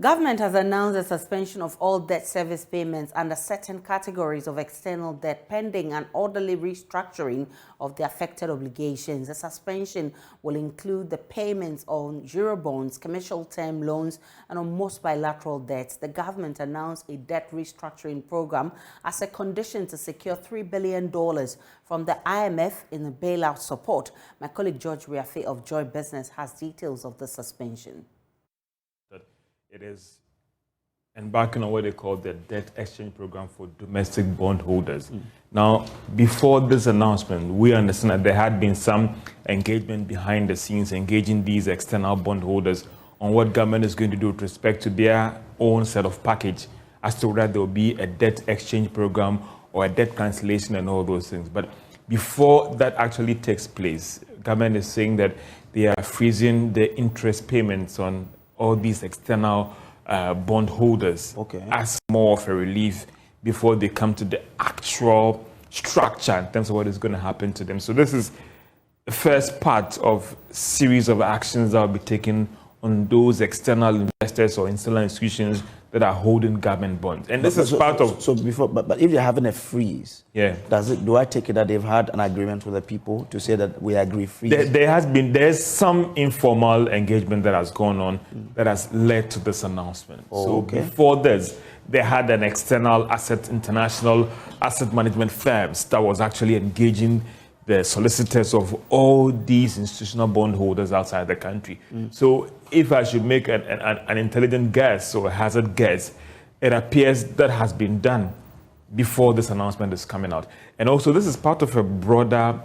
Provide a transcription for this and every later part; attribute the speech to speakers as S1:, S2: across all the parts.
S1: Government has announced the suspension of all debt service payments under certain categories of external debt pending an orderly restructuring of the affected obligations. The suspension will include the payments on Eurobonds, commercial term loans, and on most bilateral debts. The government announced a debt restructuring program as a condition to secure $3 billion from the IMF in the bailout support. My colleague George Riafe of Joy Business has details of the suspension.
S2: It is embarking on what they call the debt exchange program for domestic bondholders. Now, before this announcement, we understand that there had been some engagement behind the scenes, engaging these external bondholders on what government is going to do with respect to their own set of package as to whether there will be a debt exchange program or a debt cancellation and all those things. But before that actually takes place, government is saying that they are freezing the interest payments on all these external bondholders as more of a relief before they come to the actual structure in terms of what is going to happen to them. So this is the first part of a series of actions that will be taken on those external investors or external institutions that are holding government bonds. And this is part of...
S3: But if you're having a freeze, do I take it that they've had an agreement with the people to say that we agree freeze?
S2: There's some informal engagement that has gone on that has led to this announcement. Before this, they had an external international asset management firms that was actually engaging the solicitors of all these institutional bondholders outside the country. So if I should make an intelligent guess or a hazard guess, it appears that has been done before this announcement is coming out. And also this is part of a broader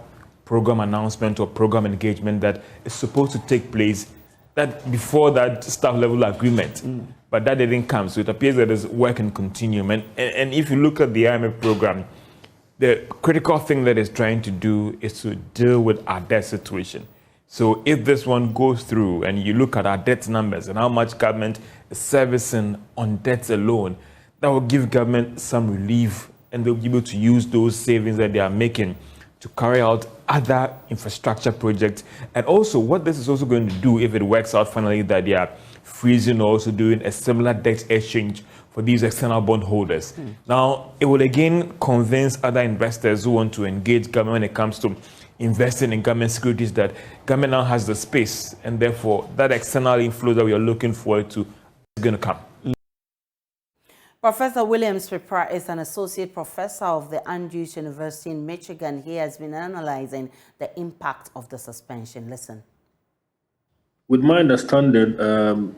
S2: program announcement or program engagement that is supposed to take place that before that staff level agreement. But that didn't come. So it appears that there's work in continuum. And if you look at the IMF program, the critical thing that it's trying to do is to deal with our debt situation. So if this one goes through and you look at our debt numbers and how much government is servicing on debts alone, that will give government some relief and they'll be able to use those savings that they are making to carry out other infrastructure projects. And also what this is also going to do, if it works out finally that they are freezing or also doing a similar debt exchange for these external bondholders. Now, it will again convince other investors who want to engage government when it comes to investing in government securities that government now has the space, and therefore that external inflow that we are looking forward to is going to come.
S1: Professor William Spripra is an associate professor of the Andrews University in Michigan. He has been analyzing the impact of the suspension. Listen.
S4: With my understanding,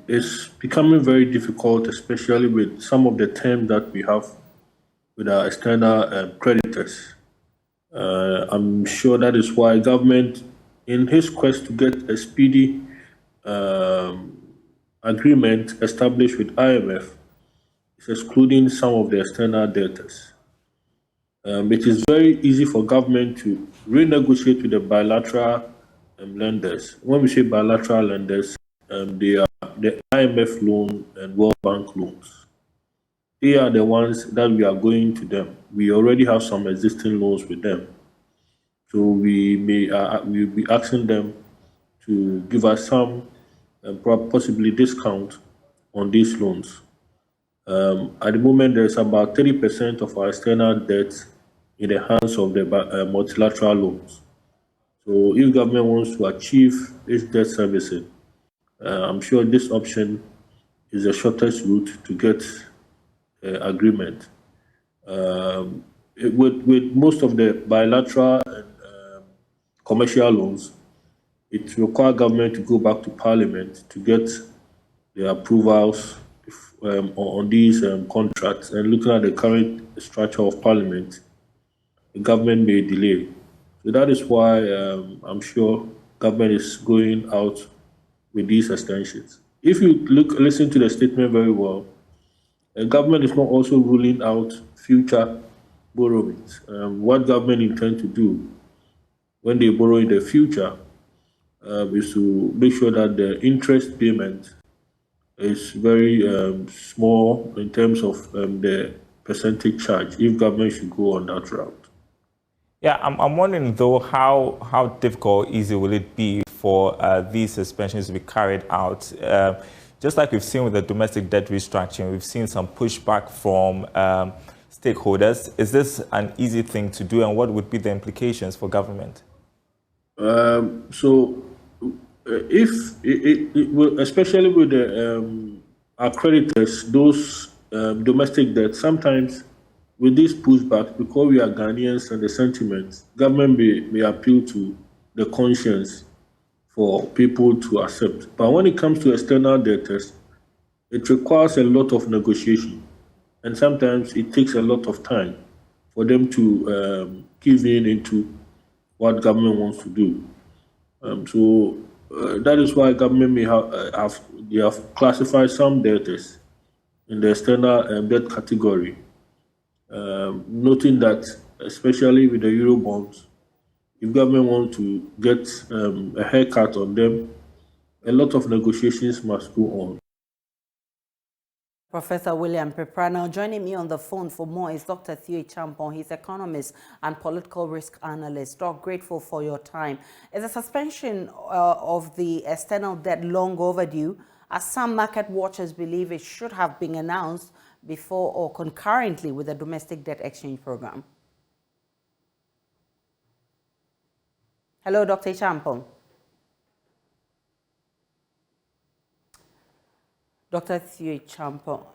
S4: it's becoming very difficult, especially with some of the terms that we have with our external creditors. I'm sure that is why government, in his quest to get a speedy agreement established with IMF, is excluding some of the external debtors. It is very easy for government to renegotiate with the bilateral lenders. When we say bilateral lenders, they are the IMF loan and World Bank loans. They are the ones that we are going to them. We already have some existing loans with them. So we'll be asking them to give us some possibly discount on these loans. At the moment, there's about 30% of our external debt in the hands of the multilateral loans. So if government wants to achieve its debt servicing, I'm sure this option is the shortest route to get agreement. With most of the bilateral and commercial loans, it requires government to go back to Parliament to get the approvals on these contracts. And looking at the current structure of Parliament, the government may delay. So that is why I'm sure government is going out with these extensions. If you listen to the statement very well, the government is not also ruling out future borrowings. What government intends to do when they borrow in the future is to make sure that the interest payment is very small in terms of the percentage charge if government should go on that route.
S5: Yeah, I'm wondering though how difficult, easy will it be for these suspensions to be carried out just like we've seen with the domestic debt restructuring, we've seen some pushback from stakeholders. Is this an easy thing to do, and what would be the implications for government?
S4: Especially with the our creditors, those domestic debt, sometimes with these pushbacks, because we are Ghanaians and the sentiments, government may appeal to the conscience for people to accept. But when it comes to external debtors, it requires a lot of negotiation. And sometimes it takes a lot of time for them to give in into what government wants to do. That is why government may have classified some debtors in the external debt category, noting that, especially with the Euro bonds, if government wants to get a haircut on them, a lot of negotiations must go on.
S1: Professor William Pepra. Now joining me on the phone for more is Dr. Theo Champong. He's economist and political risk analyst. Doc, grateful for your time. Is the suspension of the external debt long overdue, as some market watchers believe it should have been announced before or concurrently with the domestic debt exchange program? Hello, Dr. Champong. Dr. Theo Champong.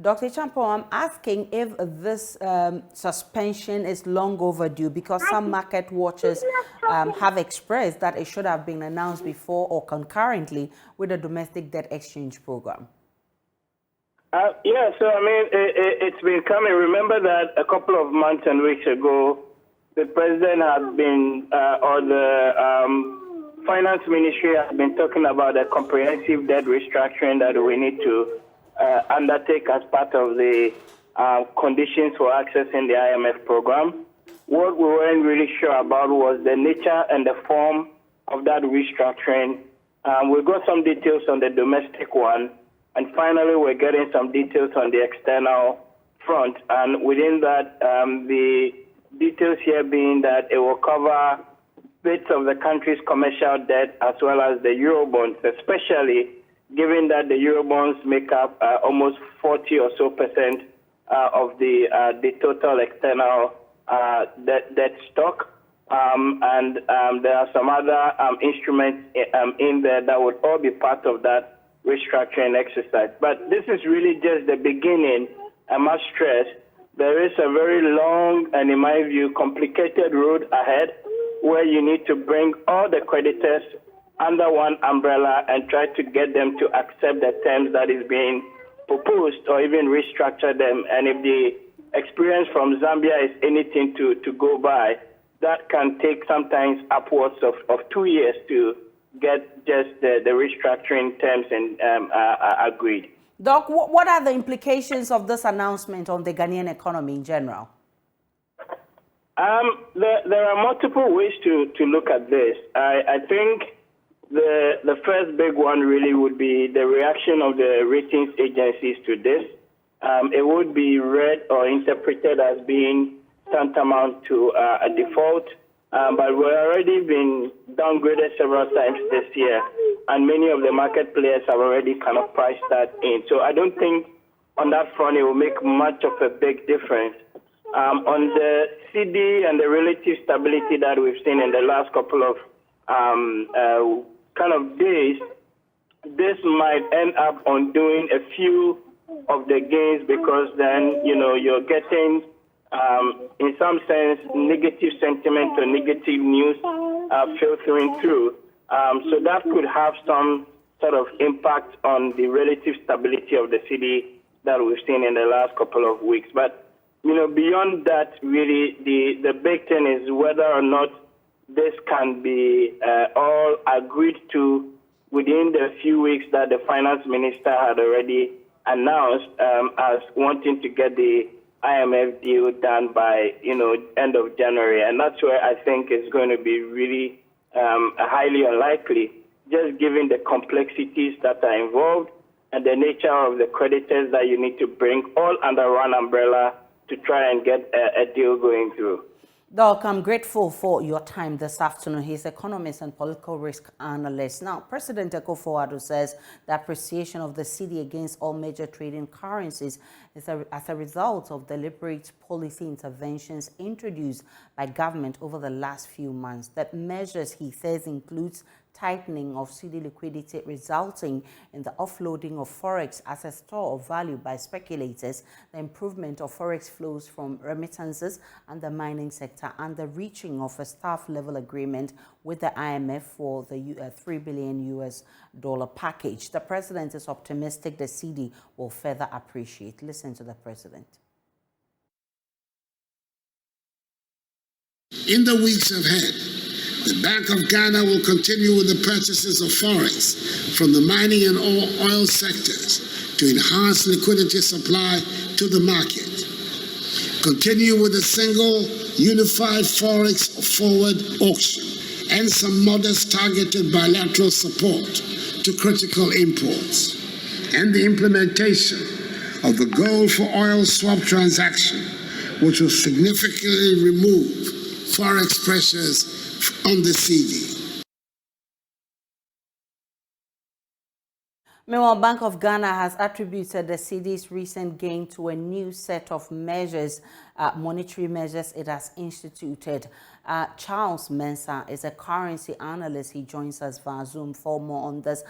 S1: Dr. Champong, I'm asking if this suspension is long overdue, because some market watchers have expressed that it should have been announced before or concurrently with the domestic debt exchange program.
S6: Yeah, so I mean, it's been coming. Remember that a couple of months and weeks ago, the president has been, or the Finance Ministry has been talking about a comprehensive debt restructuring that we need to undertake as part of the conditions for accessing the IMF program. What we weren't really sure about was the nature and the form of that restructuring. We got some details on the domestic one, and finally we're getting some details on the external front. And within that, the details here being that it will cover bits of the country's commercial debt as well as the Eurobonds, especially given that the Eurobonds make up almost 40 or so percent of the total external debt stock. And there are some other instruments in there that would all be part of that restructuring exercise. But this is really just the beginning. I must stress there is a very long and, in my view, complicated road ahead, where you need to bring all the creditors under one umbrella and try to get them to accept the terms that is being proposed, or even restructure them. And if the experience from Zambia is anything to go by, that can take sometimes upwards of 2 years to get just the restructuring terms and agreed.
S1: Doc, what are the implications of this announcement on the Ghanaian economy in general?
S6: There are multiple ways to look at this. I think the first big one really would be the reaction of the ratings agencies to this. It would be read or interpreted as being tantamount to a default, but we've already been downgraded several times this year, and many of the market players have already kind of priced that in. So I don't think on that front it will make much of a big difference. On the CD and the relative stability that we've seen in the last couple of kind of days, this might end up undoing a few of the gains, because then, you know, you're getting, in some sense, negative sentiment or negative news filtering through. So that could have some sort of impact on the relative stability of the CD that we've seen in the last couple of weeks. But you know, beyond that, really, the big thing is whether or not this can be all agreed to within the few weeks that the finance minister had already announced as wanting to get the IMF deal done by, you know, end of January. And that's where I think it's going to be really highly unlikely, just given the complexities that are involved and the nature of the creditors that you need to bring all under one umbrella to try and get a deal going through.
S1: Doc, I'm grateful for your time this afternoon. He's economist and political risk analyst. Now, President Akufo-Addo says the appreciation of the cedi against all major trading currencies is as a result of deliberate policy interventions introduced by government over the last few months. That measures, he says, includes tightening of cedi liquidity, resulting in the offloading of forex as a store of value by speculators, the improvement of forex flows from remittances and the mining sector, and the reaching of a staff-level agreement with the IMF for the $3 billion package. The president is optimistic the cedi will further appreciate. Listen to the president.
S7: In the weeks ahead, the Bank of Ghana will continue with the purchases of forex from the mining and oil sectors to enhance liquidity supply to the market. Continue with a single unified forex forward auction and some modest targeted bilateral support to critical imports. And the implementation of the gold for oil swap transaction, which will significantly remove forex pressures on the cedi.
S1: Meanwhile, Bank of Ghana has attributed the cedi's recent gain to a new set of measures, monetary measures it has instituted. Charles Mensah is a currency analyst. He joins us via Zoom for more on this.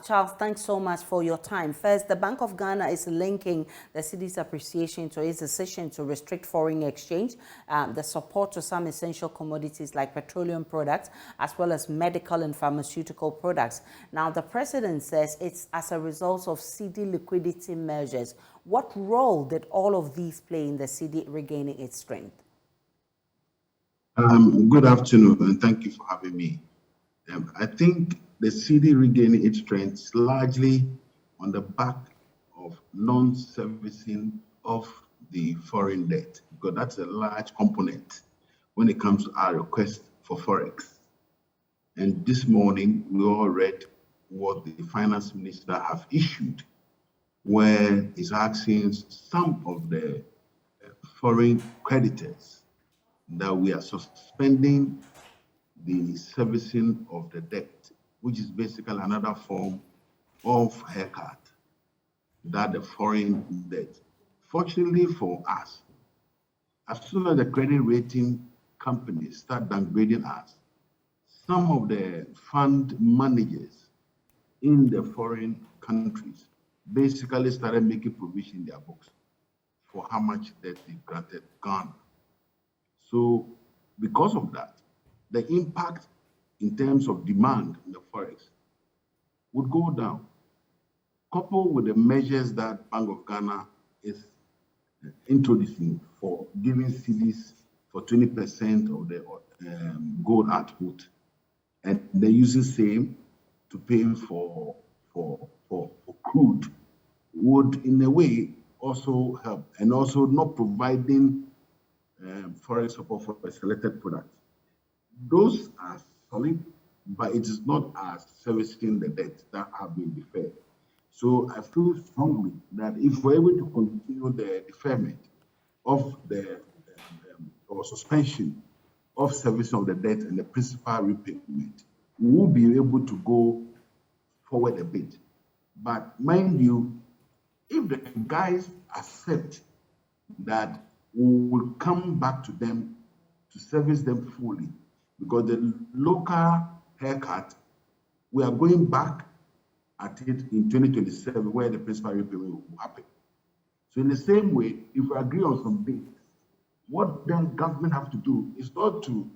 S1: Charles, thanks so much for your time. First, the Bank of Ghana is linking the cedi's appreciation to its decision to restrict foreign exchange, the support to some essential commodities like petroleum products, as well as medical and pharmaceutical products. Now, the president says it's as a result of cedi liquidity measures. What role did all of these play in the cedi regaining its strength?
S8: Good afternoon, and thank you for having me. I think the cedi regaining its strength is largely on the back of non-servicing of the foreign debt, because that's a large component when it comes to our request for forex. And this morning, we all read what the finance minister have issued, where he's asking some of the foreign creditors that we are suspending the servicing of the debt, which is basically another form of haircut that the foreign debt. Fortunately for us, as soon as the credit rating companies start downgrading us, some of the fund managers in the foreign countries basically started making provision in their books for how much debt they granted Ghana. So because of that, the impact in terms of demand in the forex would go down, coupled with the measures that Bank of Ghana is introducing for giving cedis for 20% of the gold output, and they're using same to pay for crude, would in a way also help, and also not providing foreign support for selected products. Those are solid, but it is not as servicing the debt that have been deferred. So I feel strongly that if we're able to continue the deferment of the or suspension of servicing of the debt and the principal repayment, we will be able to go forward a bit. But mind you, if the guys accept that we will come back to them to service them fully, because the local haircut, we are going back at it in 2027, where the principal repayment will happen. So in the same way, if we agree on some dates, what then government have to do is not to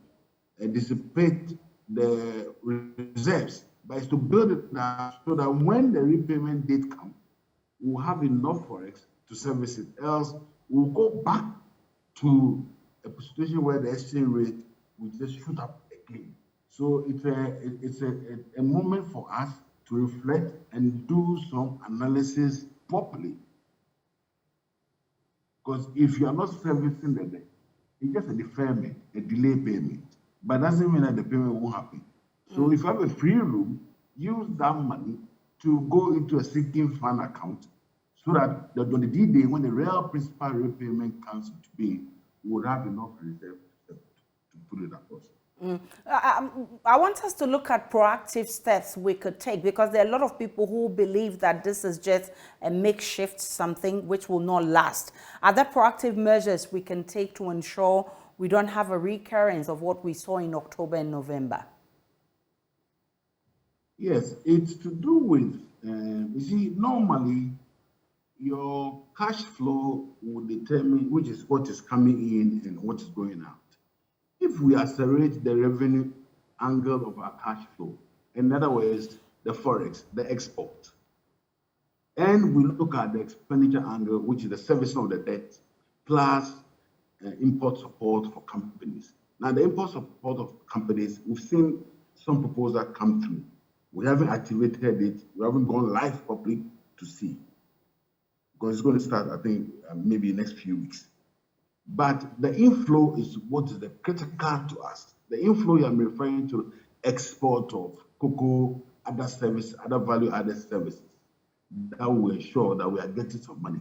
S8: dissipate the reserves, but is to build it now so that when the repayment date comes, we'll have enough forex to service it. Else, we'll go back to a situation where the exchange rate will just shoot up again. So it's a moment for us to reflect and do some analysis properly. Because if you are not servicing the debt, it's just a deferment, a delay payment. But that doesn't mean that the payment won't happen. So if you have a free room, use that money to go into a sinking fund account, so that on the D-Day, when the real principal repayment comes to be, we would have enough reserve to put it across.
S1: I want us to look at proactive steps we could take, because there are a lot of people who believe that this is just a makeshift something which will not last. Are there proactive measures we can take to ensure we don't have a recurrence of what we saw in October and November?
S8: Yes, it's to do with, you see, normally your cash flow will determine which is what is coming in and what is going out. If we accelerate the revenue angle of our cash flow, in other words, the forex, the export, and we look at the expenditure angle, which is the servicing of the debt, plus import support for companies. Now, the import support of companies, we've seen some proposals come through. We haven't activated it. We haven't gone live properly to see, because it's going to start, I think, maybe next few weeks. But the inflow is what is the critical to us. The inflow I'm referring to, export of cocoa, other services, other value-added services, that will ensure that we are getting some money.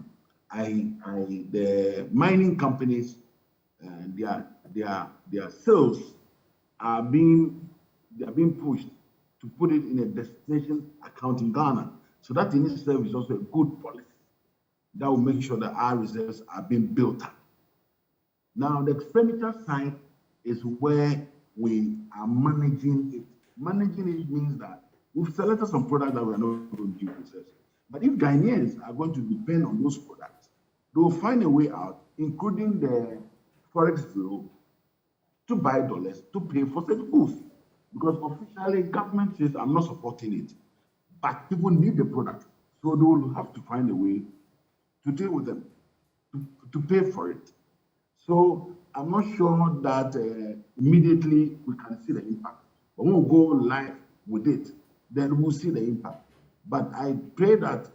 S8: The mining companies, their sales are being pushed to put it in a destination account in Ghana. So that in itself is also a good policy that will make sure that our reserves are being built up. Now, the expenditure side is where we are managing it. Managing it means that we've selected some products that we are not going to process. But if Ghanaians are going to depend on those products, they will find a way out, including the forex bill, to buy dollars to pay for such goods. Because officially, government says, I'm not supporting it. But people need the product. So they will have to find a way to deal with them, to pay for it. So I'm not sure that immediately we can see the impact. But when we go live with it, then we'll see the impact. But I pray that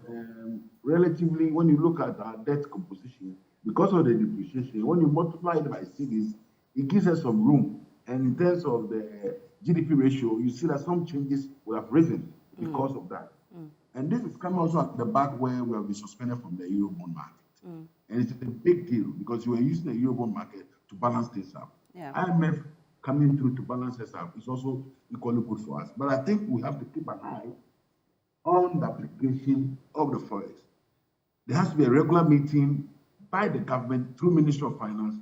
S8: relatively, when you look at our debt composition, because of the depreciation, when you multiply it by cities, it gives us some room. And in terms of the GDP ratio, you see that some changes will have risen because of that. And this is coming also at the back where we have been suspended from the Eurobond market. And it's a big deal because you are using the Eurobond market to balance this up. Yeah. IMF coming through to balance this up is also equally good for us. But I think we have to keep an eye on the application of the forex. There has to be a regular meeting by the government through Ministry of Finance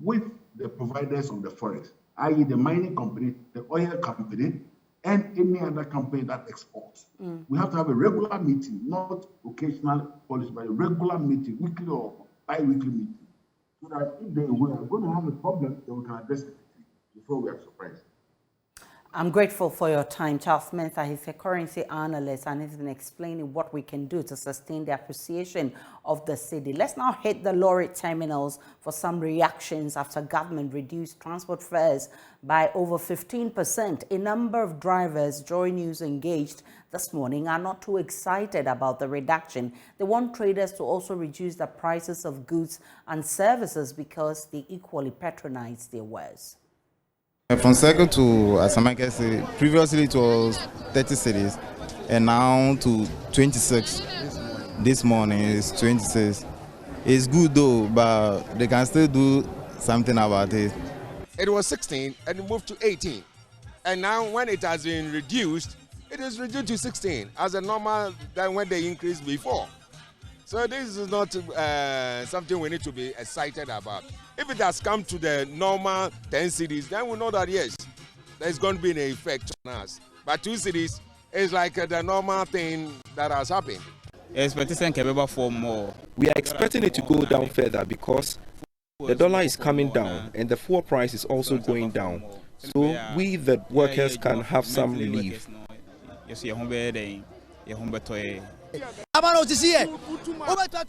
S8: with the providers of the forex, i.e. the mining company, the oil company, and any other company that exports. We have to have a regular meeting, not occasional policy, but a regular meeting, weekly or bi-weekly meeting, so that if we are going to have a problem, then we can address it before we are surprised.
S1: I'm grateful for your time, Charles Mensah. He's a currency analyst and he's been explaining what we can do to sustain the appreciation of the city. Let's now hit the lorry terminals for some reactions after government reduced transport fares by over 15%. A number of drivers JoyNews engaged this morning are not too excited about the reduction. They want traders to also reduce the prices of goods and services because they equally patronize their wares.
S9: From Circle to Asamakese, previously it was 30 cities, and now to 26. This morning is 26. It's good though, but they can still do something about it.
S10: It was 16 and it moved to 18. And now when it has been reduced, it is reduced to 16 as a normal than when they increased before. So this is not something we need to be excited about. If it has come to the normal 10 cities, then we know that yes, there's going to be an effect on us. But 2 cities is like the normal thing that has happened.
S11: We are expecting it to go down further because the dollar is coming down and the fuel price is also going down. So we, the workers, can have some relief.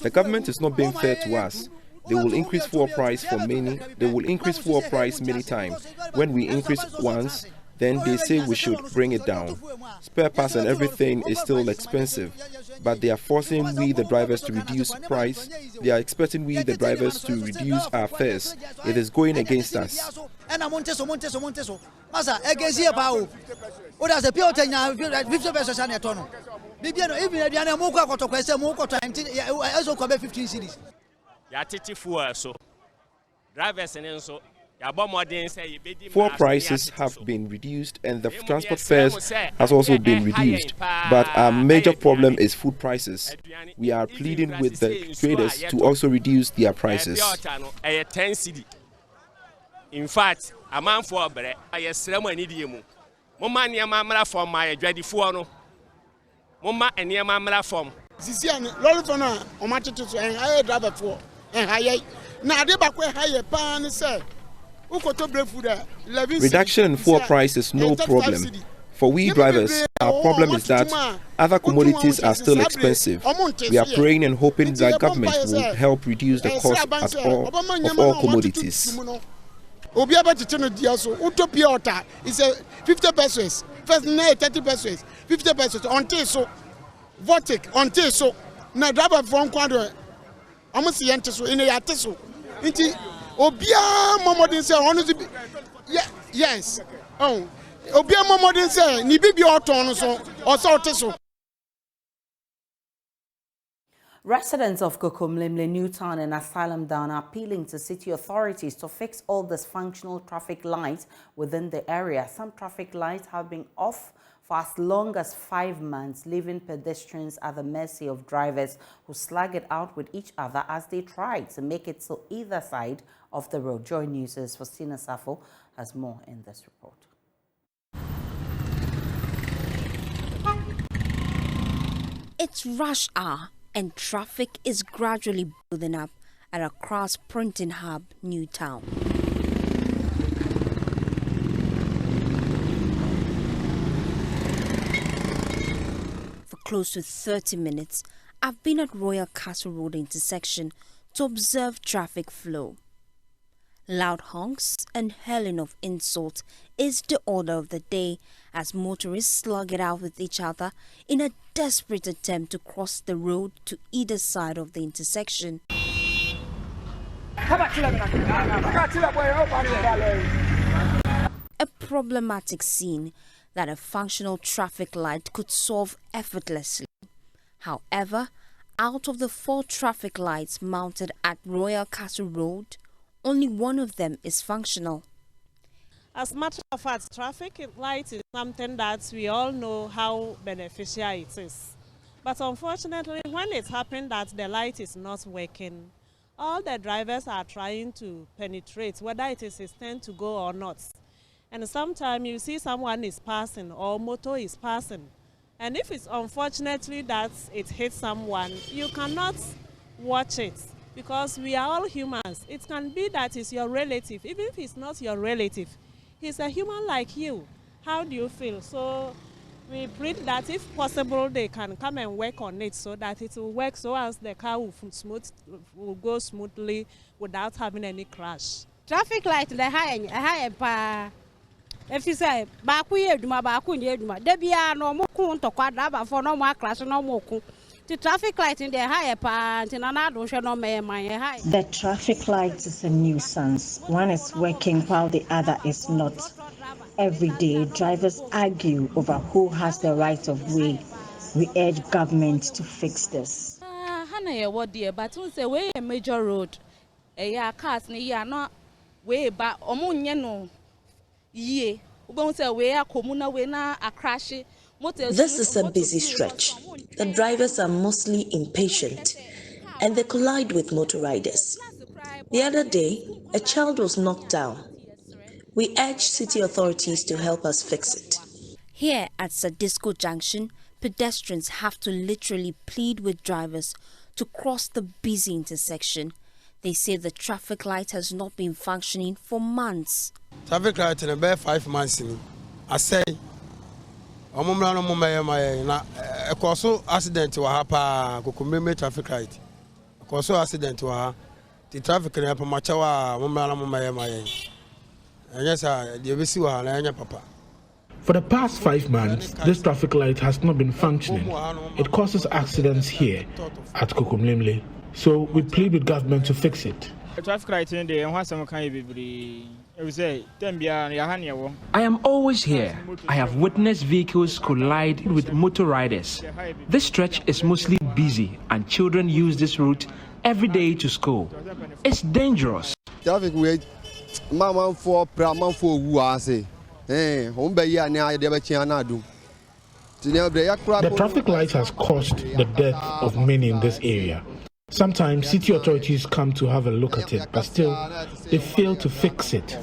S11: The government is not being fair to us. They will increase fuel price for many. They will increase fuel price many times. When we increase once, then they say we should bring it down. Spare parts and everything is still expensive, but they are forcing we, the drivers, to reduce price. They are expecting we, the drivers, to reduce our fares. It is going against us.
S12: Yatiti fuel so drivers and so
S11: Fuel prices have been reduced and the transport fares has also been reduced. But our major problem is food prices. We are pleading with the traders to also reduce their prices.
S12: In fact, a man for a bread, I ceremony diemu. Mama near mamma from my dready fuano. Mama and near mamma from.
S13: Sisian, Lolifona, or Matitus, and I drive for, and I now they back where higher pan sir.
S11: Reduction in fuel price is no problem. For we drivers, our problem is that other commodities are still expensive. We are praying and hoping that government will help reduce the cost of all commodities.
S13: Utopia is a 50 pesos. First, 30 pesos, 50 pesos. Until so, Votic, until so. Now, driver from Quadro, I must see so in a yateso. Obia Momodin say, honestly, yes. Oh, Obia Momodin say, ni bibi auton or so.
S1: Residents of Kokomlemle, Newtown and Asylum Down are appealing to city authorities to fix all dysfunctional traffic lights within the area. Some traffic lights have been off for as long as 5 months, leaving pedestrians at the mercy of drivers who slug it out with each other as they try to make it so either side of the road. JoyNews' Faustina Safo has more in this report.
S14: It's rush hour and traffic is gradually building up at a cross printing hub, Newtown. For close to 30 minutes, I've been at Royal Castle Road intersection to observe traffic flow. Loud honks and hurling of insult is the order of the day as motorists slug it out with each other in a desperate attempt to cross the road to either side of the intersection. A problematic scene that a functional traffic light could solve effortlessly. However, out of the 4 traffic lights mounted at Royal Castle Road, only one of them is functional.
S15: As a matter of fact, traffic light is something that we all know how beneficial it is. But unfortunately, when it happens that the light is not working, all the drivers are trying to penetrate whether it is his turn to go or not. And sometimes you see someone is passing or motor is passing. And if it's unfortunately that it hits someone, you cannot watch it because we are all humans. It can be that it's your relative. Even if it's not your relative, he's a human like you. How do you feel? So we pray that if possible, they can come and work on it so that it will work so as the car will go smoothly without having any crash.
S16: Traffic light, the high, if you say, Baku, Baku, Debia, no more to quadra for no more crash, no more. The traffic light in the higher part, and another should not make my high.
S17: The traffic light is a nuisance. One is working while the other is not. Every day, drivers argue over who has the right of way. We urge government to fix this.
S16: Hannah, what dear, but we say way a major road. A year cars, near not way back, Omunyano. Ye, won't say we are communal winner, a crash.
S18: This is a busy stretch. The drivers are mostly impatient and they collide with motor riders. The other day, a child was knocked down. We urge city authorities to help us fix it.
S14: Here at Sadisco Junction, pedestrians have to literally plead with drivers to cross the busy intersection. They say the traffic light has not been functioning for months.
S13: Traffic light in about 5 months. I say, a accident to happen, Kokomlemle traffic light. A accident to her. The traffic in Apamachawa, and yes, Papa.
S19: For the past 5 months, this traffic light has not been functioning. It causes accidents here at Kokomlemle. So we plead with government to fix it.
S20: I am always here. I have witnessed vehicles collide with motor riders. This stretch is mostly busy and children use this route every day to school. It's dangerous.
S13: Traffic way
S21: Mamma for Praman for who I say, home by ya now, the Bachiana.
S19: The traffic light has caused the death of many in this area. Sometimes city authorities come to have a look at it, but still, they fail to fix it.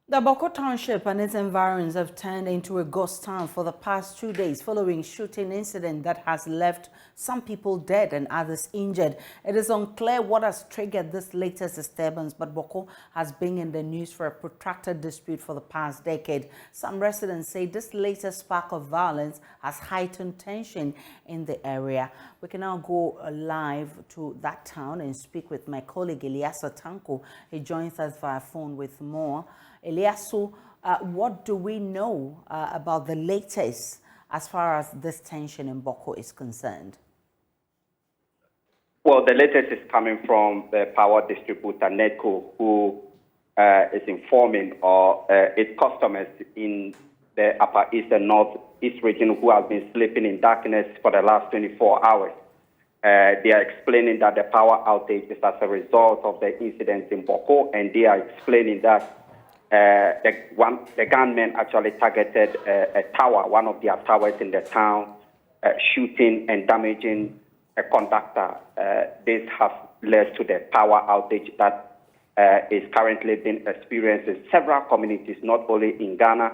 S1: The Boko Township and its environs have turned into a ghost town for the past 2 days following shooting incident that has left some people dead and others injured. It is unclear what has triggered this latest disturbance, but Boko has been in the news for a protracted dispute for the past decade. Some residents say this latest spark of violence has heightened tension in the area. We can now go live to that town and speak with my colleague Eliasa Tanko. He joins us via phone with more. Eliasu, what do we know about the latest as far as this tension in Boko is concerned?
S22: Well, the latest is coming from the power distributor, NEDCO, who is informing its customers in the Upper East and North East region who have been sleeping in darkness for the last 24 hours. They are explaining that the power outage is as a result of the incidents in Boko, and they are explaining that the gunmen actually targeted a tower, one of their towers in the town, shooting and damaging a conductor. This has led to the power outage that is currently being experienced in several communities, not only in Ghana,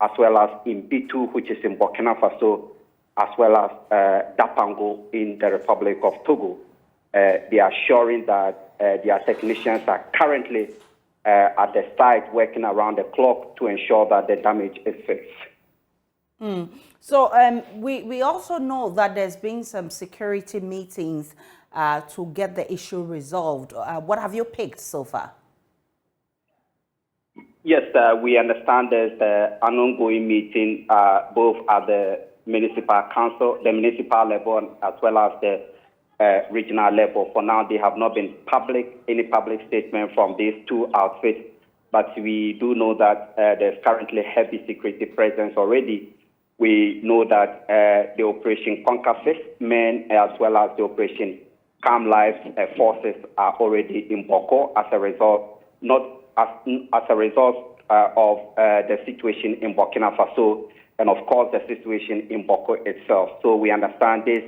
S22: as well as in Bitu, which is in Burkina Faso, as well as Dapango in the Republic of Togo. They are assuring that their technicians are currently at the site working around the clock to ensure that the damage is fixed.
S1: So we also know that there's been some security meetings to get the issue resolved. What have you picked so far?
S22: Yes, we understand there's an ongoing meeting both at the municipal council, the municipal level, as well as the regional level. For now, they have not been any public statement from these two outfits, but we do know that there's currently heavy security presence already. We know that the Operation Conquer Fifth Men, as well as the Operation Calm Lives forces are already in Boko as a result, as a result of the situation in Burkina Faso, and of course the situation in Boko itself. So we understand this.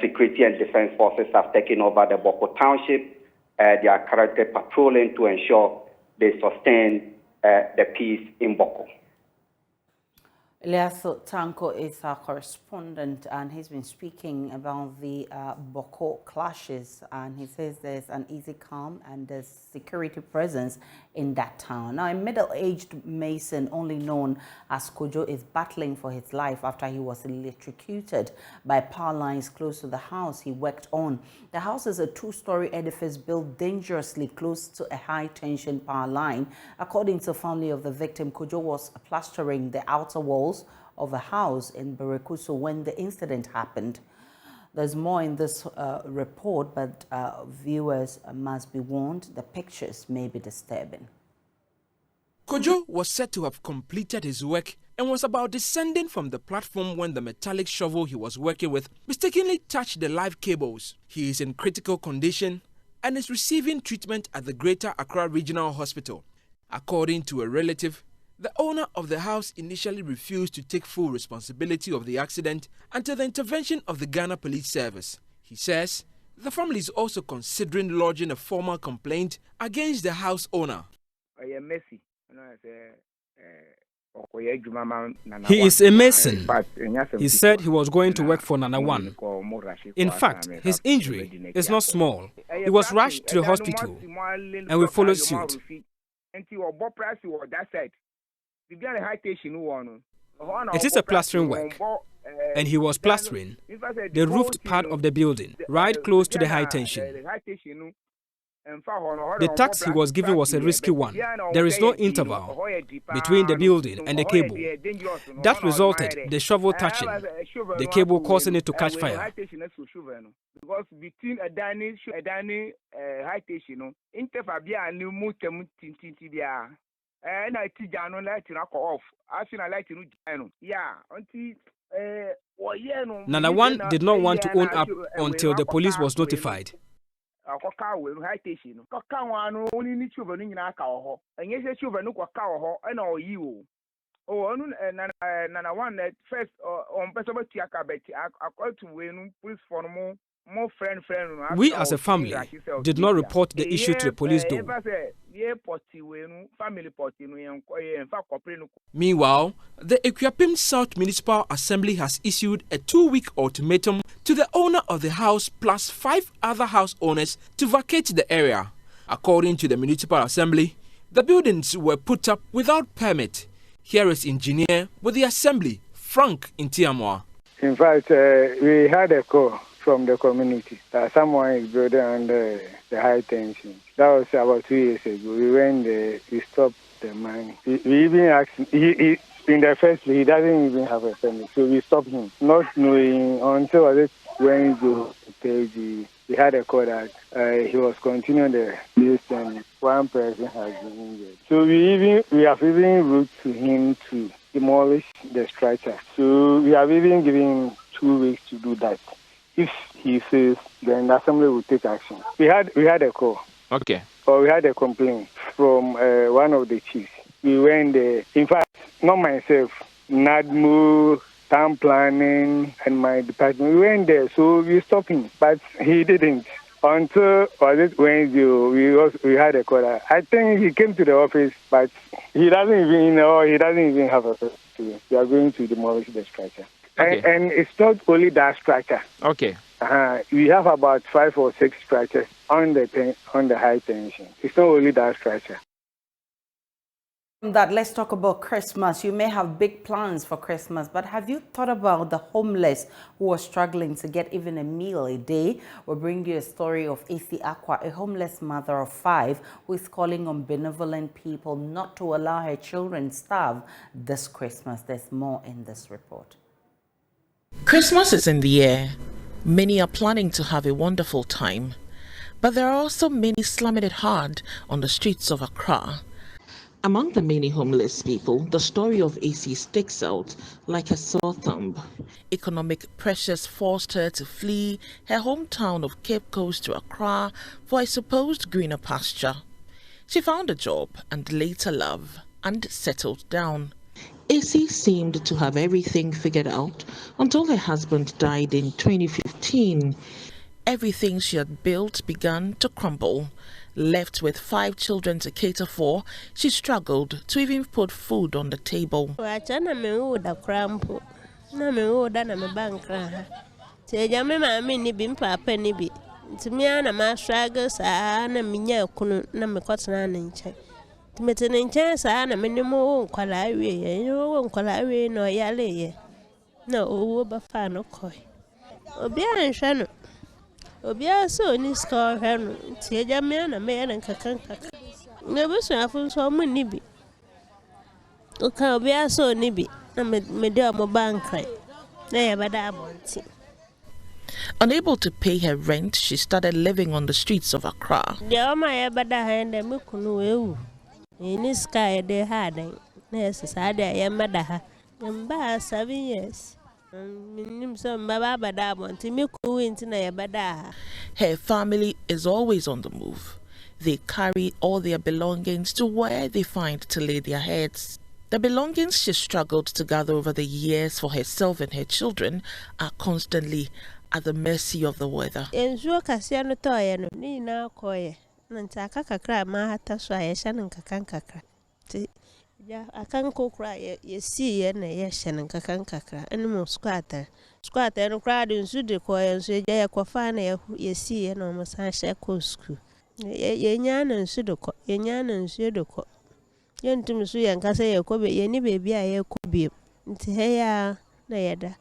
S22: Security and defense forces have taken over the Boko Township. They are currently patrolling to ensure they sustain the peace in Boko.
S1: Eliasu Tanko is our correspondent, and he's been speaking about the Boko clashes, and he says there's an easy calm and there's security presence in that town. Now, a middle-aged mason, only known as Kojo, is battling for his life after he was electrocuted by power lines close to the house he worked on. The house is a two-story edifice built dangerously close to a high-tension power line. According to the family of the victim, Kojo was plastering the outer walls of a house in Berekusu when the incident happened. There's more in this report, but viewers must be warned the pictures may be disturbing.
S20: Kojo was said to have completed his work and was about descending from the platform when the metallic shovel he was working with mistakenly touched the live cables. He is in critical condition and is receiving treatment at the Greater Accra Regional Hospital. According to a relative, the owner of the house initially refused to take full responsibility of the accident until the intervention of the Ghana Police Service. He says the family is also considering lodging a formal complaint against the house owner.
S23: He is a mason. He said he was going to work for Nana One. In fact, his injury is not small. He was rushed to the hospital and we followed suit. It is a plastering work, and he was plastering the roofed part of the building, right close to the high tension. The task he was given was a risky one. There is no interval between the building and the cable. That resulted in the shovel touching the cable, causing it to catch fire.
S24: Because between a dining high station, and I teach no light to knock off. I think I like to know. Yeah,
S23: Nana One did not want to own up until the police was notified.
S24: akɔka wɔ no high station no kɔka wɔn ano oni ni children no nyinaa ka wɔ hɔ ɛnyɛ sɛ children no kɔka wɔ hɔ ɛna ɔyi o ɔno nana one first ɔmpɛ sɛ ɔbɛtua ka bɛti akɔtu wɔ no police for no more friend.
S23: We as a family did not report the issue to the police though. Meanwhile, the Equiapim South Municipal Assembly has issued a 2-week ultimatum to the owner of the house plus 5 other house owners to vacate the area. According to the Municipal Assembly, the buildings were put up without permit. Here is engineer with the Assembly, Frank Intiamwa.
S2: In fact, we had a call from the community that someone is building under the high tension. That was about 2 years ago. We went there, we stopped the mining. We even asked, he in the first place, he doesn't even have a permit. So we stopped him, not knowing until when we had a call that he was continuing the list and one person has been injured. So we have even wrote to him to demolish the structure. So we have even given him 2 weeks to do that. If he says, then the assembly will take action. We had a call.
S23: Okay.
S2: Or we had a complaint from one of the chiefs. We went there. In fact, not myself, NADMO, town planning, and my department. We went there, so we stopped him, but he didn't. Until Wednesday, we had a call. I think he came to the office, but he doesn't even have a person. We are going to demolish the structure. Okay. And it's not only that structure.
S23: Okay.
S2: We have about 5 or 6 structures on the high tension. It's not only that structure.
S1: That let's talk about Christmas. You may have big plans for Christmas, but have you thought about the homeless who are struggling to get even a meal a day? We'll bring you a story of AC Aqua, a homeless mother of 5 who is calling on benevolent people not to allow her children starve this Christmas. There's more in this report.
S3: Christmas is in the air. Many are planning to have a wonderful time, but there are also many slumming it hard on the streets of Accra. Among the many homeless people, the story of AC sticks out like a sore thumb. Economic pressures forced her to flee her hometown of Cape Coast to Accra for a supposed greener pasture. She found a job and later love and settled down. AC seemed to have everything figured out until her husband died in 2015. Everything she had built began to crumble. Left with 5 children to cater for, she struggled to even put food on the table.
S4: Obia so ni score hanu tieja me na me na kakanka na busu afun so mu ni bi o ka obia so ni bi na me de mo bank na ya bada abonti.
S3: Unable to pay her rent, she started living on the streets of Accra.
S4: De ma ya bada ha na me kunu ewu ni sky de ha dan na yesa da ya mada ha mba 7 years.
S3: Her family is always on the move. They carry all their belongings to where they find to lay their heads. The belongings she struggled to gather over the years for herself and her children are constantly at the mercy of the weather.
S4: Yeah, I can't cook right. You see, and yes, and kakra, and more squatter and crowd in Sudecoy and say, Jaya Quafana, you see, and almost I shall coscu. Yan and Sudeco, Yan and Sudeco. Yan to Monsieur and Cassa, Kobe, any baby, I could be. Hey, Nayada.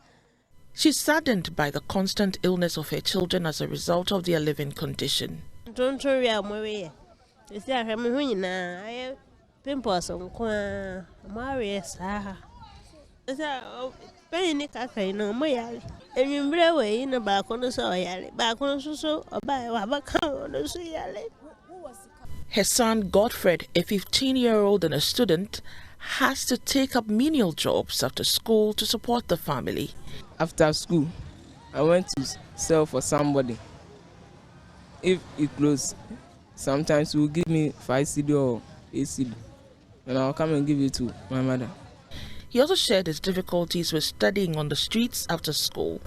S3: She's saddened by the constant illness of her children as a result of their living condition.
S4: Don't worry, I'm away. Is there a now? I pimples on Qua Marius. Is that penny caca no my and you bring away in a back on the soil, back on the so or by a cow on the soil.
S3: Her son Godfred, a 15-year-old and a student, has to take up menial jobs after school to support the family.
S5: After school, I went to sell for somebody. If it close, sometimes he will give me 5 cedi or 8 cedi, and I'll come and give it to my mother.
S3: He also shared his difficulties with studying on the streets after school.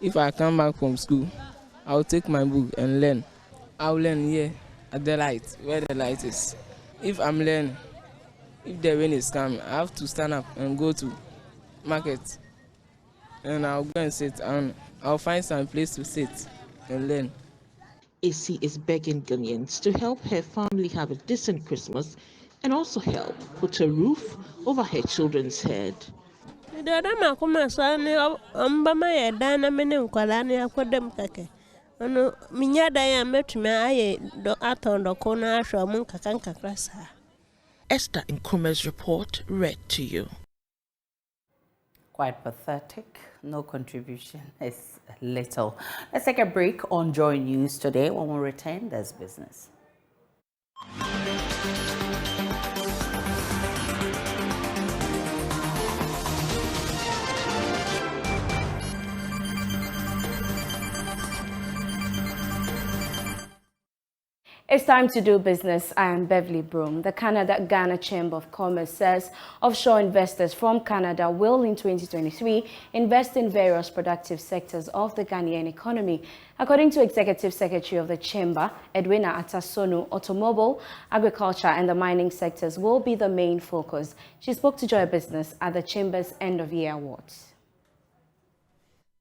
S5: If I come back from school, I'll take my book and learn. I'll learn here at the light, where the light is. If I'm learning, if the rain is coming, I have to stand up and go to market. And I'll go and sit, and I'll find some place to sit and learn.
S3: AC is begging Ghanaians to help her family have a decent Christmas and also help put a roof over her children's head. Esther Nkume's report read to you.
S1: Quite pathetic. No contribution is little. Let's take a break on Joy News today. When we return, there's business.
S6: It's time to do business. I am Beverly Broom. The Canada-Ghana Chamber of Commerce says offshore investors from Canada will in 2023 invest in various productive sectors of the Ghanaian economy. According to Executive Secretary of the Chamber, Edwina Atasonu, automobile, agriculture and the mining sectors will be the main focus. She spoke to Joy Business at the Chamber's end-of-year awards.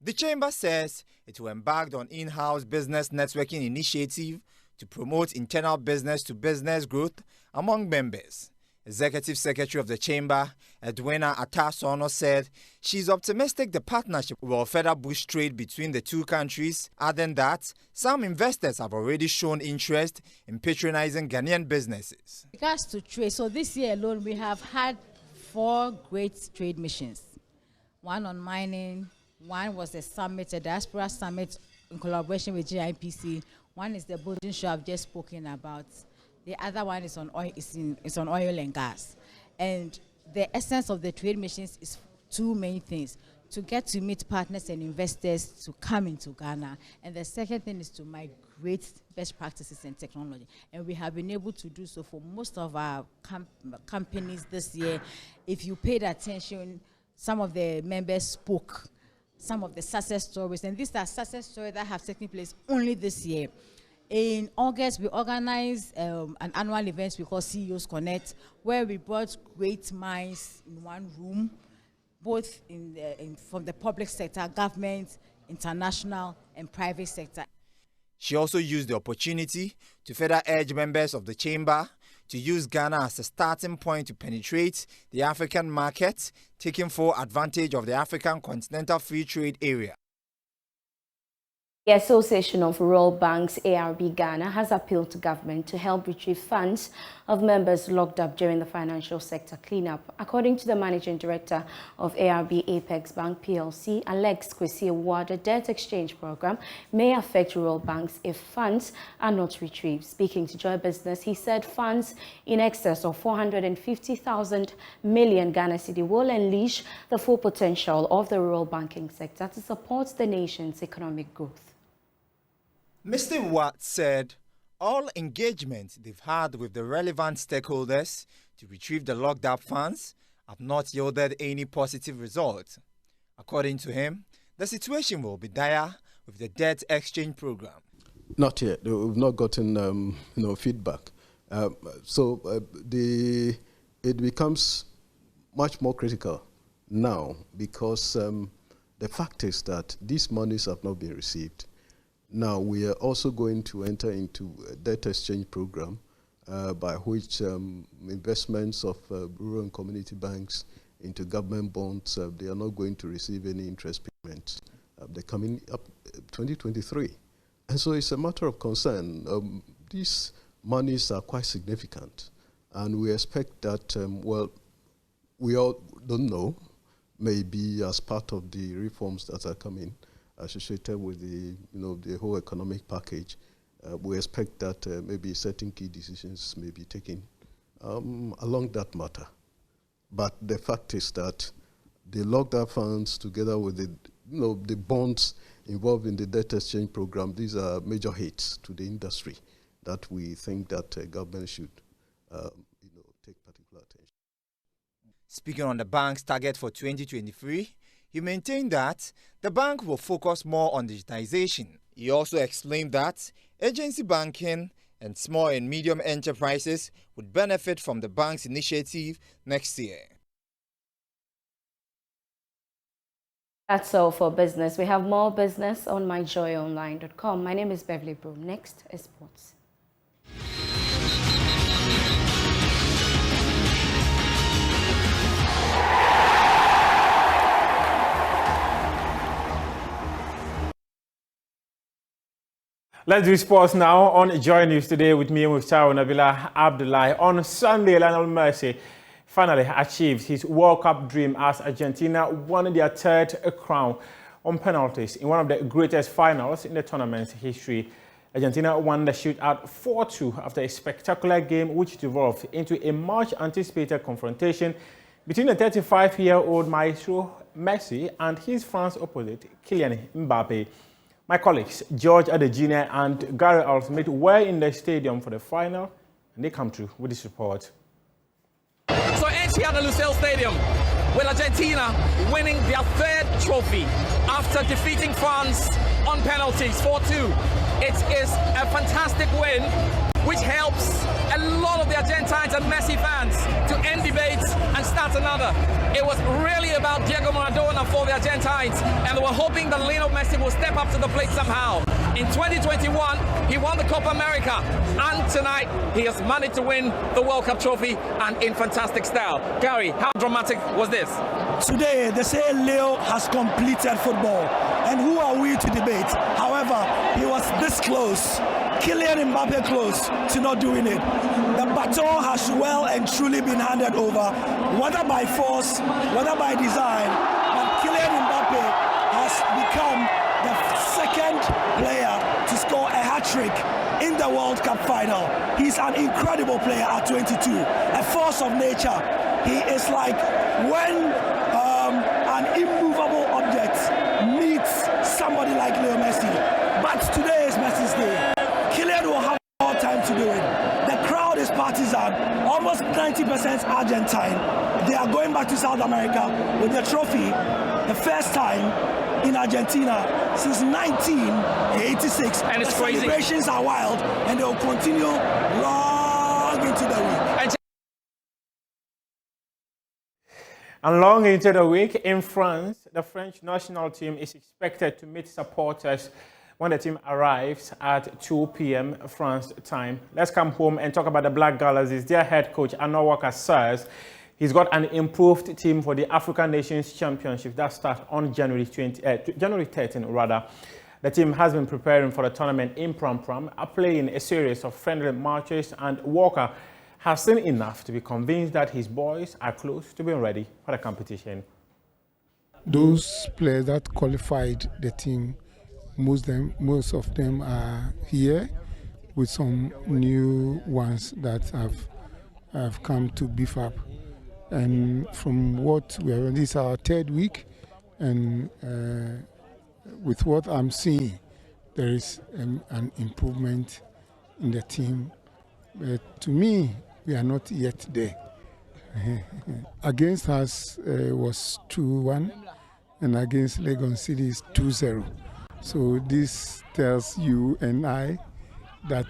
S7: The Chamber says it will embark on in-house business networking initiative to promote internal business-to-business growth among members. Executive Secretary of the Chamber, Edwina Atasono, said she's optimistic the partnership will further boost trade between the two countries, adding that some investors have already shown interest in patronizing Ghanaian businesses.
S8: With regards to trade, so this year alone we have had 4 great trade missions. One on mining, one was a summit, a diaspora summit in collaboration with GIPC. One is the building show I've just spoken about. The other one is on oil, is on oil and gas. And the essence of the trade missions is 2 main things: to get to meet partners and investors to come into Ghana. And the second thing is to migrate best practices and technology. And we have been able to do so for most of our companies this year. If you paid attention, some of the members spoke some of the success stories, and these are success stories that have taken place only this year. In August, we organized an annual event we call CEOs Connect, where we brought great minds in one room, both from the public sector, government, international, and private sector.
S7: She also used the opportunity to further urge members of the Chamber to use Ghana as a starting point to penetrate the African market, taking full advantage of the African Continental Free Trade Area.
S6: The Association of Rural Banks, ARB Ghana, has appealed to government to help retrieve funds of members locked up during the financial sector cleanup. According to the Managing Director of ARB Apex Bank PLC, Alex Kwesi Award, the debt exchange program may affect rural banks if funds are not retrieved. Speaking to Joy Business, he said funds in excess of 450,000 million Ghana cedi will unleash the full potential of the rural banking sector to support the nation's economic growth.
S7: Mr. Watt said all engagement they've had with the relevant stakeholders to retrieve the locked up funds have not yielded any positive result. According to him, the situation will be dire with the debt exchange program.
S25: Not yet. We've not gotten feedback. It becomes much more critical now because the fact is that these monies have not been received. Now, we are also going to enter into a debt exchange program by which investments of rural and community banks into government bonds, they are not going to receive any interest payments. They're coming up 2023. And so it's a matter of concern. These monies are quite significant. And we expect that, we all don't know, maybe as part of the reforms that are coming, associated with the whole economic package, we expect that maybe certain key decisions may be taken along that matter. But the fact is that the locked up funds, together with the the bonds involved in the debt exchange program. These are major hits to the industry that we think that government should take particular attention.
S7: Speaking on the bank's target for 2023, he maintained that the bank will focus more on digitization. He also explained that agency banking and small and medium enterprises would benefit from the bank's initiative next year.
S6: That's all for business. We have more business on myjoyonline.com. My name is Beverly Broom. Next is sports.
S9: Let's do sports now on Joy News today with me, Muftau Nabila Abdullahi. On Sunday, Lionel Messi finally achieved his World Cup dream as Argentina won their third crown on penalties in one of the greatest finals in the tournament's history. Argentina won the shootout 4-2 after a spectacular game which devolved into a much-anticipated confrontation between the 35-year-old maestro Messi and his France opposite, Kylian Mbappe. My colleagues, George Adejina and Gary Alsmith, were in the stadium for the final, and they come through with this report.
S10: So entry at the Lusail Stadium with Argentina winning their third trophy after defeating France on penalties 4-2. It is a fantastic win which helps a lot of the Argentines and Messi fans to end debates and start another. It was really about Diego Maradona for the Argentines, and they were hoping that Lionel Messi will step up to the plate somehow. In 2021, he won the Copa America, and tonight he has managed to win the World Cup trophy, and in fantastic style. Gary, how dramatic was this?
S11: Today, they say Leo has completed football, and who are we to debate? However, he was this close, Kylian Mbappe close to not doing it. The baton has well and truly been handed over, whether by force, whether by design, but Kylian Mbappe has become the second player to score a hat-trick in the World Cup final. He's an incredible player at 22, a force of nature. He is like when an immovable object meets somebody like Leo Messi. But today is Messi's day. Kylian will have more time to do it. The crowd is partisan, almost 90% Argentine. They are going back to South America with the trophy, the first time in Argentina since 1986.
S10: And it's
S11: the
S10: crazy.
S11: Celebrations are wild, and they will continue long into the week.
S9: And long into the week in France, the French national team is expected to meet supporters when the team arrives at 2 p.m. France time. Let's come home and talk about the Black Galaxies. Their head coach, Anwar Walker, says he's got an improved team for the African Nations Championship that starts on January 13. The team has been preparing for the tournament in Pram, playing a series of friendly matches, and Walker has seen enough to be convinced that his boys are close to being ready for the competition.
S12: Those players that qualified the team, most of them are here, with some new ones that have come to beef up. And from what we are, this is our third week, and with what I'm seeing, there is an improvement in the team. But to me, we are not yet there. Against us was 2-1, and against Legon City is 2-0. So this tells you and I that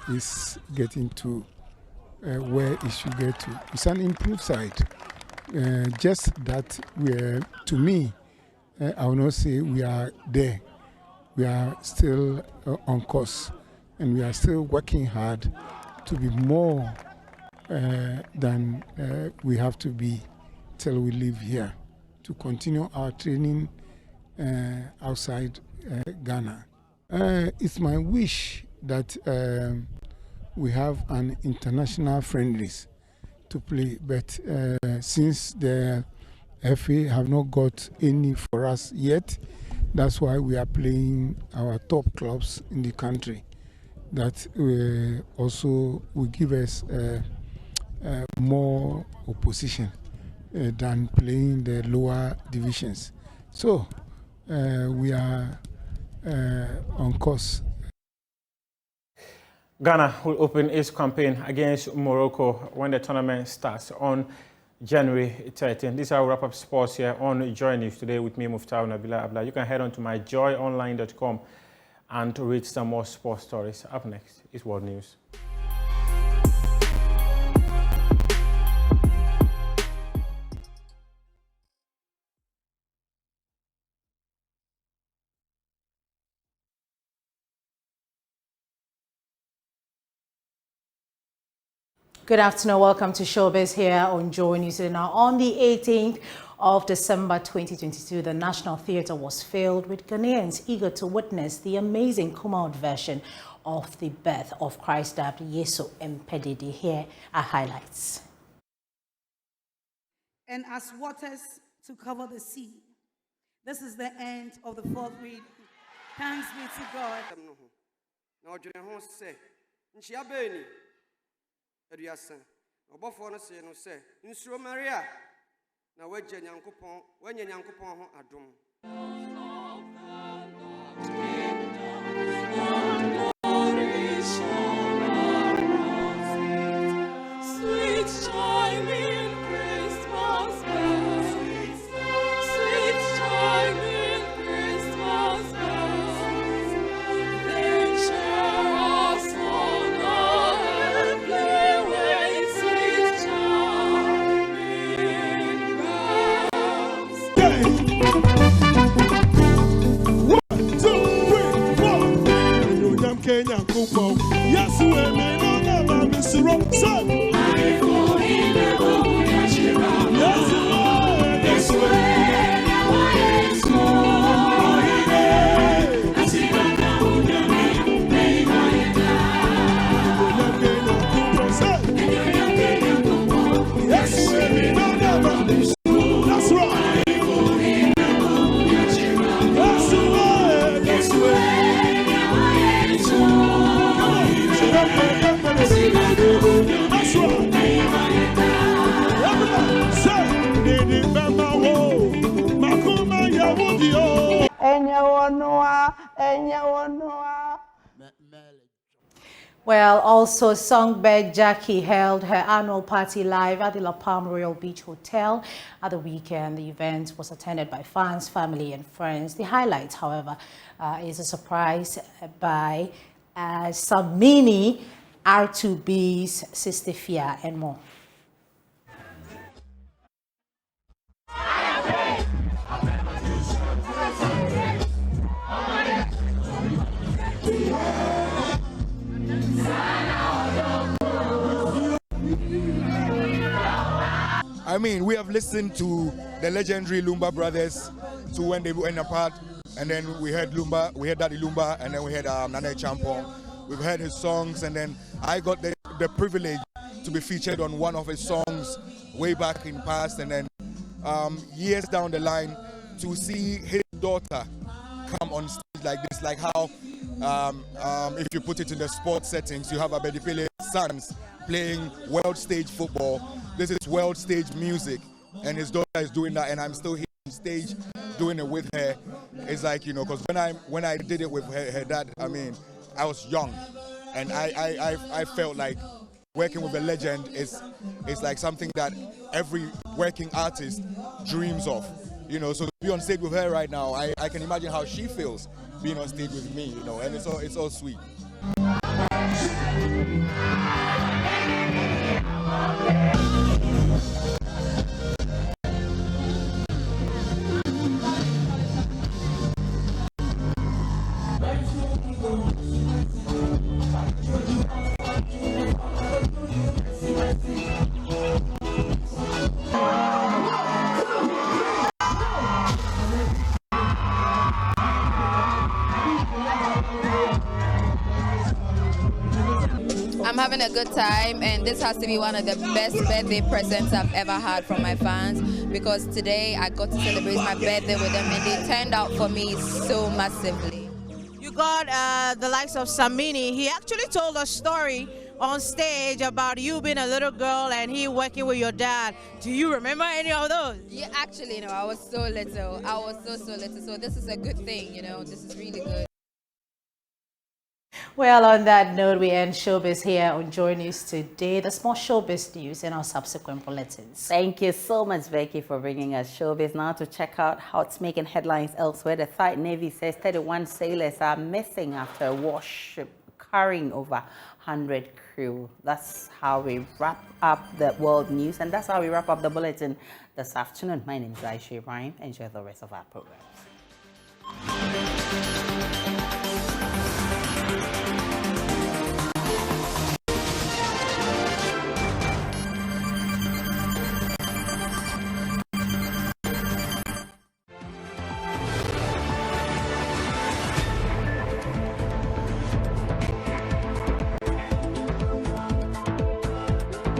S12: is getting to where it should get to. It's an improved side. Just that to me, I will not say we are there. We are still on course, and we are still working hard to be more than we have to be till we leave here, to continue our training outside Ghana. It's my wish that we have an international friendlies to play, but since the FA have not got any for us yet, that's why we are playing our top clubs in the country. That also will give us more opposition than playing the lower divisions. So we are on course.
S9: Ghana will open its campaign against Morocco when the tournament starts on January 13th. This is our wrap-up sports here on Joy News today with me, Muftau Nabila Abla. You can head on to myjoyonline.com and read some more sports stories. Up next is World News.
S14: Good afternoon. Welcome to Showbiz here on Joy News. Now, on the 18th of December 2022, the National Theatre was filled with Ghanaians eager to witness the amazing come-out version of the birth of Christ dubbed Yesu Mpedidi. Here are highlights.
S15: And as waters to cover the sea. This is the end of the fourth reading. Thanks be to God.
S16: Eduasa obofo no se no se nsuro Maria na wagye nyankopon wanya nyankopon ho adom
S11: Kenya kupo Yesu eme no never miss wrong son Yesu
S14: Well, also songbird Jackie held her annual party live at the La Palm Royal Beach Hotel at the weekend. The event was attended by fans, family and friends. The highlight, however, is a surprise by Samini, R2B's Sister Fia and more.
S17: I mean, we have listened to the legendary Lumba brothers to when they went apart, and then we heard Lumba, we heard Daddy Lumba, and then we heard Nane Champong. We've heard his songs, and then I got the privilege to be featured on one of his songs way back in past, and then years down the line to see his daughter come on stage like this, like how if you put it in the sports settings, you have Abedi Pele's sons playing world stage football. This is world stage music, and his daughter is doing that, and I'm still here on stage doing it with her. It's like, you know, because when I did it with her dad, I mean, I was young, and I felt like working with a legend is like something that every working artist dreams of, you know. So to be on stage with her right now, I can imagine how she feels being on stage with me, you know, and it's all sweet.
S18: I'm having a good time, and this has to be one of the best birthday presents I've ever had from my fans, because today I got to celebrate my birthday with them, and they turned out for me so massively.
S14: You got the likes of Samini. He actually told a story
S13: on stage about you being a little girl and he working with your dad. Do you remember any of those?
S18: Yeah, actually, no, I was so little. I was so little. So this is a good thing, you know. This is really good.
S14: Well, on that note, we end showbiz here on Joy News today. There's more showbiz news in our subsequent bulletins.
S1: Thank you so much, Becky, for bringing us showbiz. Now to check out how it's making headlines elsewhere. The Thai Navy says 31 sailors are missing after a warship carrying over 100 crew. That's how we wrap up the world news, and that's how we wrap up the bulletin this afternoon. My name is Aisha Ibrahim. Enjoy the rest of our program.